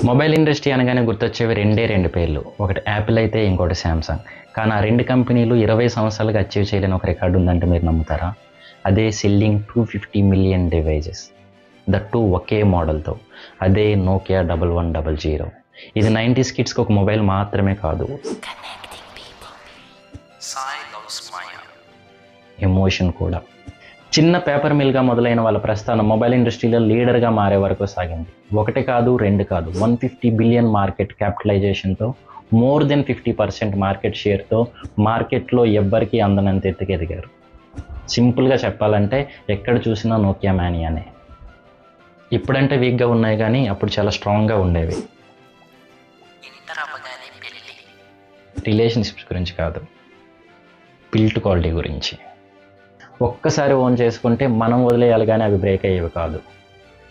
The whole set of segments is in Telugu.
మొబైల్ ఇండస్ట్రీ అనగానే గుర్తొచ్చేవి రెండు పేర్లు. ఒకటి యాపిల్ అయితే ఇంకోటి శాంసంగ్. కానీ ఆ రెండు కంపెనీలు 20 సంవత్సరాలుగా అచీవ్ చేయలేని ఒక రికార్డు ఉందంటే మీరు నమ్ముతారా? అదే సెల్లింగ్ 250 మిలియన్ డివైజెస్. దట్ ఒకే మోడల్తో. అదే నోకియా 1100. ఇది 90s కిడ్స్కి ఒక మొబైల్ మాత్రమే కాదు, ఎమోషన్ కూడా. చిన్న పేపర్ మిల్గా మొదలైన వాళ్ళ ప్రస్థానం మొబైల్ ఇండస్ట్రీలో లీడర్గా మారే వరకు సాగింది. ఒకటి కాదు, రెండు కాదు, 150 బిలియన్ మార్కెట్ క్యాపిటలైజేషన్తో, మోర్ దెన్ 50% మార్కెట్ షేర్తో మార్కెట్లో ఎవ్వరికీ అందనంత ఎత్తుకు ఎదిగారు. సింపుల్గా చెప్పాలంటే ఎక్కడ చూసినా నోకియా మానియానే. ఇప్పుడంటే వీక్గా ఉన్నాయి కానీ అప్పుడు చాలా స్ట్రాంగ్గా ఉండేవి. రిలేషన్షిప్స్ గురించి కాదు, బిల్ట్ క్వాలిటీ గురించి. ఒక్కసారి ఓన్ చేసుకుంటే మనం వదిలేయాలి కానీ అవి బ్రేక్ అయ్యేవి కాదు.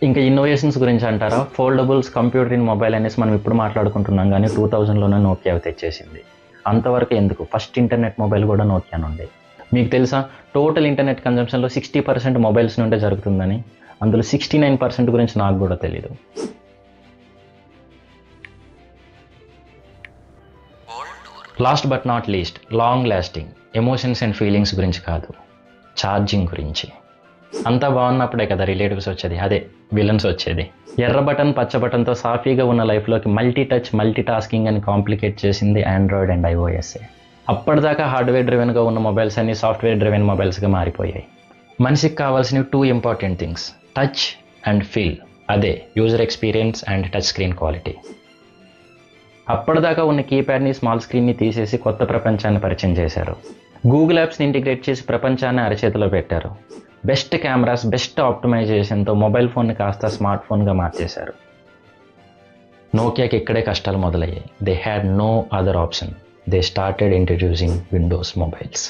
ఇంకా ఇన్నోవేషన్స్ గురించి అంటారా? ఫోల్డబుల్స్, కంప్యూటర్ ఇన్ మొబైల్ అనేసి మనం ఇప్పుడు మాట్లాడుకుంటున్నాం కానీ 2000లోనే నోకియా తెచ్చేసింది. అంతవరకు ఎందుకు, ఫస్ట్ ఇంటర్నెట్ మొబైల్ కూడా నోకియా నుండి. మీకు తెలుసా టోటల్ ఇంటర్నెట్ కన్జంప్షన్లో 60% మొబైల్స్ నుండే జరుగుతుందని? అందులో 69% గురించి నాకు కూడా తెలీదు. Last but not least, long lasting. Emotions and feelings గురించి కాదు, ఛార్జింగ్ గురించి. అంతా బాగున్నప్పుడే కదా రిలేటివ్స్ వచ్చేది, అదే విలన్స్ వచ్చేది. ఎర్ర బటన్ పచ్చ బటన్తో సాఫీగా ఉన్న లైఫ్లోకి మల్టీ టచ్, మల్టీ టాస్కింగ్ అని కాంప్లికేట్ చేసింది ఆండ్రాయిడ్ అండ్ iOSఏ. అప్పటిదాకా హార్డ్వేర్ డ్రివెన్గా ఉన్న మొబైల్స్ అన్ని సాఫ్ట్వేర్ డ్రివెన్ మొబైల్స్గా మారిపోయాయి. మనిషికి కావాల్సినవి 2 important things, touch and feel. అదే user experience and touch screen quality. అప్పటిదాకా ఉన్న కీప్యాడ్ని, స్మాల్ స్క్రీన్ని తీసేసి కొత్త ప్రపంచాన్ని పరిచయం చేశారు. గూగుల్ యాప్స్ని ఇంటిగ్రేట్ చేసి ప్రపంచాన్ని అరచేతిలో పెట్టారు. బెస్ట్ కెమెరాస్, బెస్ట్ ఆప్టిమైజేషన్తో మొబైల్ ఫోన్ని కాస్త స్మార్ట్ ఫోన్గా మార్చేశారు. నోకియాకి ఇక్కడే కష్టాలు మొదలయ్యాయి. They had no other option. They started introducing Windows mobiles.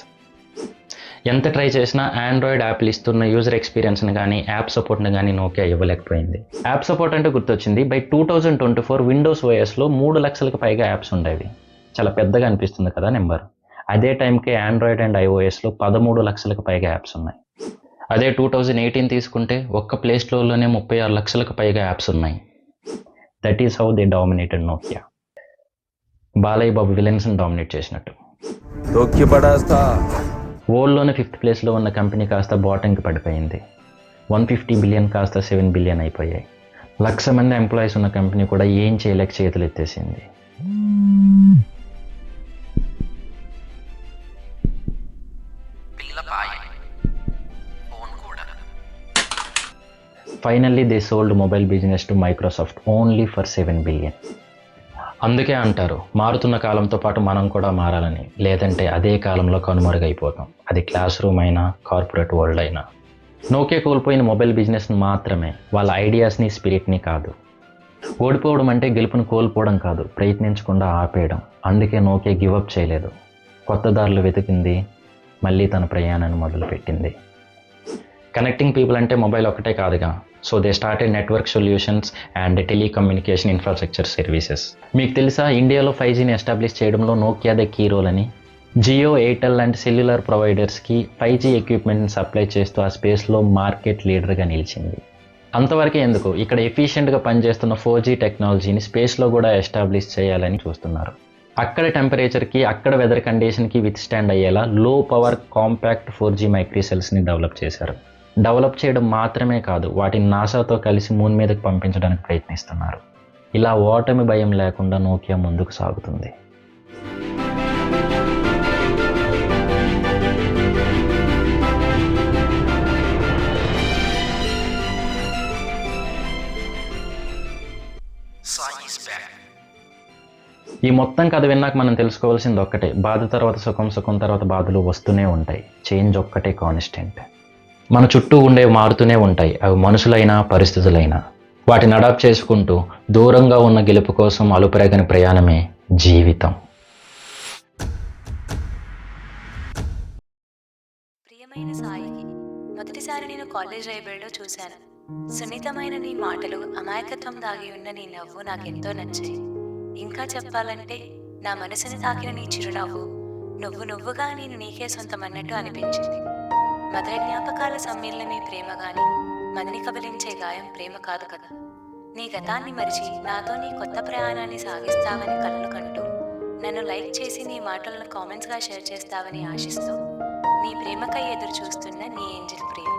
ఎంత ట్రై చేసినా ఆండ్రాయిడ్, యాపిల్ ఇస్తున్న యూజర్ ఎక్స్పీరియన్స్ని కానీ యాప్ సపోర్ట్ని కానీ నోకియా ఇవ్వలేకపోయింది. యాప్ సపోర్ట్ అంటే గుర్తొచ్చింది. బై 2024 విండోస్ ఓఎస్లో 3 లక్షలకు పైగా యాప్స్ ఉండేవి. చాలా పెద్దగా అనిపిస్తుంది కదా నెంబర్. అదే టైంకి ఆండ్రాయిడ్ అండ్ iOSలో 13 లక్షలకు పైగా యాప్స్ ఉన్నాయి. అదే 2018 తీసుకుంటే ఒక్క ప్లే స్టోర్లోనే 36 లక్షలకు పైగా యాప్స్ ఉన్నాయి. That is how they dominated Nokia. Balayya Babu విలన్స్ని డామినేట్ చేసినట్టు. వరల్డ్లోనే 5th ప్లేస్లో ఉన్న కంపెనీ కాస్త బాటంకి పడిపోయింది. 150 బిలియన్ కాస్త 7 బిలియన్ అయిపోయాయి. 1,00,000 మంది ఎంప్లాయీస్ ఉన్న కంపెనీ కూడా ఏం చేయలేక చేతులు ఎత్తేసింది. Finally they sold mobile business to Microsoft only for 7 billion. అందుకే అంటారు మారుతున్న కాలంతో పాటు మనం కూడా మారాలని, లేదంటే అదే కాలంలో కనుమరుగైపోతాం. అది క్లాస్ రూమ్ అయినా, కార్పొరేట్ వరల్డ్ అయినా. నోకియా కోల్పోయిన మొబైల్ బిజినెస్ని మాత్రమే, వాళ్ళ ఐడియాస్ని, స్పిరిట్ని కాదు. ఓడిపోవడం అంటే గెలుపుని కోల్పోవడం కాదు, ప్రయత్నించకుండా ఆపేయడం. అందుకే నోకియా గివప్ చేయలేదు. కొత్త దారులు వెతికింది, మళ్ళీ తన ప్రయాణాన్ని మొదలుపెట్టింది. కనెక్టింగ్ పీపుల్ అంటే మొబైల్ ఒకటే కాదుగా. So they started network solutions and telecommunication infrastructure services. మీకు తెలుసా ఇండియాలో 5Gని ఎస్టాబ్లిష్ చేయడంలో నోకియాదే కీ రోల్ అని? జియో, ఎయిర్టెల్ లాంటి సెల్యులర్ ప్రొవైడర్స్కి 5G ఎక్విప్మెంట్ని సప్లై చేస్తూ ఆ స్పేస్లో మార్కెట్ లీడర్గా నిలిచింది. అంతవరకే ఎందుకు, ఇక్కడ ఎఫిషియెంట్గా పనిచేస్తున్న 4G టెక్నాలజీని స్పేస్లో కూడా ఎస్టాబ్లిష్ చేయాలని చూస్తున్నారు. అక్కడ టెంపరేచర్కి, అక్కడ వెదర్ కండిషన్కి విత్ స్టాండ్ అయ్యేలా లో పవర్ కాంపాక్ట్ 4G మైక్రోసెల్స్ని డెవలప్ చేశారు. డెవలప్ చేయడం మాత్రమే కాదు, వాటిని నాసాతో కలిసి మూన్ మీదకి పంపించడానికి ప్రయత్నిస్తున్నారు. ఇలా ఓటమి భయం లేకుండా నోకియా ముందుకు సాగుతుంది. ఈ మొత్తం కథ విన్నాక మనం తెలుసుకోవాల్సింది ఒక్కటే, బాధ తర్వాత సుఖం, సుఖం తర్వాత బాధలు వస్తూనే ఉంటాయి. చేంజ్ ఒక్కటే కాన్స్టెంట్. మన చుట్టూ ఉండేవి మారుతూనే ఉంటాయి, అవి మనుషులైనా పరిస్థితులైనా. వాటిని అడాప్ట్ చేసుకుంటూ దూరంగా ఉన్న గెలుపు కోసం అలుపెరగని ప్రయాణమే జీవితం. ప్రియమైన సాయికి, మొదటిసారి నేను కాలేజ్ లైబ్రరీలో చూశాను. సున్నితమైన నీ మాటలు, అమాయకత్వం దాగి ఉన్న నీ నవ్వు నాకెంతో నచ్చాయి. ఇంకా చెప్పాలంటే నా మనసుని తాకిన నీ చిరునవ్వు, నువ్వుగా నేను నీకే సొంతమన్నట్టు అనిపించింది. మధుర జ్ఞాపకాల సమ్మేళనమే ప్రేమ గాని, మదిని కబలించే గాయం ప్రేమ కాదు కదా. నీ గతాన్ని మరిచి నాతో నీ కొత్త ప్రయాణాన్ని సాగిస్తావని కలలు కంటూ, నన్ను లైక్ చేసి నీ మాటలను కామెంట్స్గా షేర్ చేస్తావని ఆశిస్తూ, నీ ప్రేమకై ఎదురు చూస్తున్న నీ ఏంజెల్ ప్రియ.